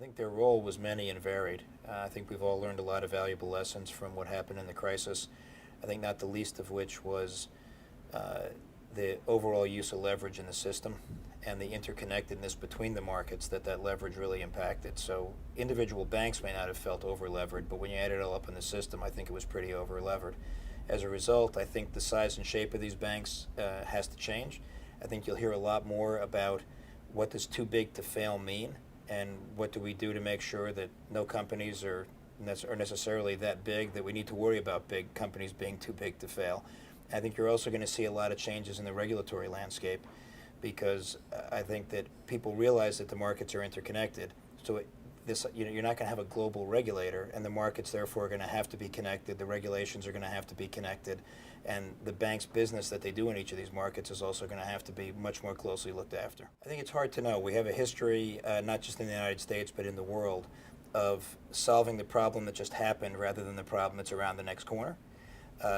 think their role was many and varied. I think we've all learned a lot of valuable lessons from what happened in the crisis. I think not the least of which was the overall use of leverage in the system and the interconnectedness between the markets that leverage really impacted. So individual banks may not have felt over-levered, but when you add it all up in the system, I think it was pretty over-levered. As a result, I think the size and shape of these banks has to change. I think you'll hear a lot more about what does too big to fail mean, and what do we do to make sure that no companies are necessarily that big that we need to worry about big companies being too big to fail. I think you're also going to see a lot of changes in the regulatory landscape, because I think that people realize that the markets are interconnected. So you're not going to have a global regulator, and the markets therefore are going to have to be connected. The regulations are going to have to be connected, and the bank's business that they do in each of these markets is also going to have to be much more closely looked after. I think it's hard to know. We have a history, not just in the United States, but in the world, of solving the problem that just happened rather than the problem that's around the next corner.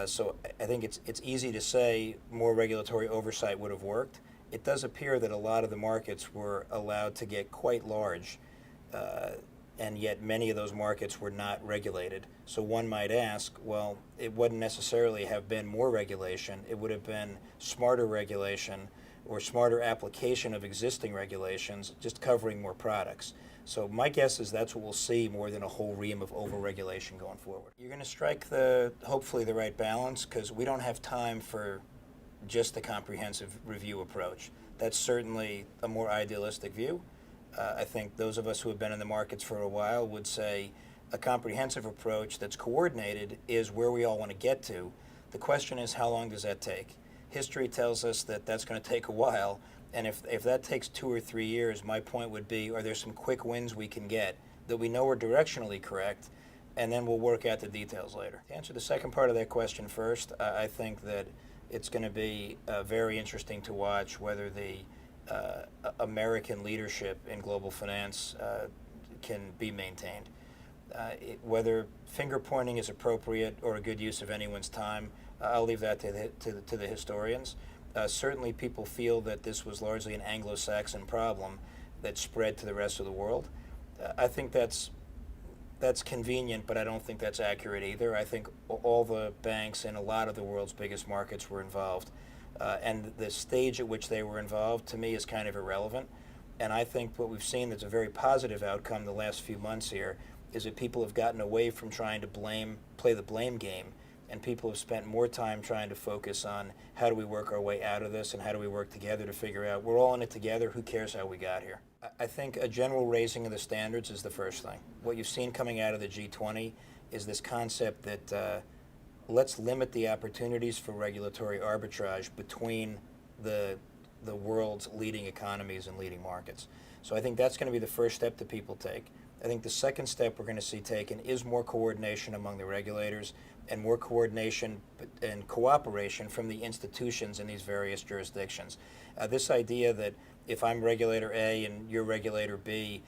So I think it's easy to say more regulatory oversight would have worked. It does appear that a lot of the markets were allowed to get quite large, and yet many of those markets were not regulated. So one might ask, well, it wouldn't necessarily have been more regulation. It would have been smarter regulation or smarter application of existing regulations, just covering more products. So my guess is that's what we'll see more than a whole ream of over-regulation going forward. You're going to strike hopefully the right balance, because we don't have time for just the comprehensive review approach. That's certainly a more idealistic view. I think those of us who have been in the markets for a while would say a comprehensive approach that's coordinated is where we all want to get to. The question is, how long does that take? History tells us that that's going to take a while, and if that takes 2 or 3 years, my point would be, are there some quick wins we can get that we know are directionally correct, and then we'll work out the details later. To answer the second part of that question first, I think that it's going to be very interesting to watch whether the American leadership in global finance can be maintained. Whether finger pointing is appropriate or a good use of anyone's time, I'll leave that to the historians. Certainly people feel that this was largely an Anglo-Saxon problem that spread to the rest of the world. I think that's convenient, but I don't think that's accurate either. I think all the banks in a lot of the world's biggest markets were involved. And the stage at which they were involved, to me, is kind of irrelevant. And I think what we've seen that's a very positive outcome the last few months here is that people have gotten away from trying to play the blame game, and people have spent more time trying to focus on how do we work our way out of this and how do we work together to figure out we're all in it together, who cares how we got here. I think a general raising of the standards is the first thing. What you've seen coming out of the G20 is this concept that let's limit the opportunities for regulatory arbitrage between the world's leading economies and leading markets. So I think that's going to be the first step that people take. I think the second step we're going to see taken is more coordination among the regulators and more coordination and cooperation from the institutions in these various jurisdictions. This idea that if I'm regulator A and you're regulator B,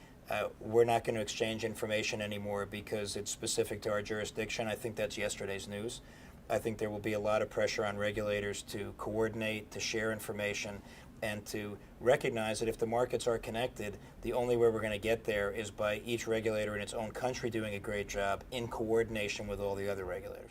we're not going to exchange information anymore because it's specific to our jurisdiction, I think that's yesterday's news. I think there will be a lot of pressure on regulators to coordinate, to share information, and to recognize that if the markets are connected, the only way we're going to get there is by each regulator in its own country doing a great job in coordination with all the other regulators.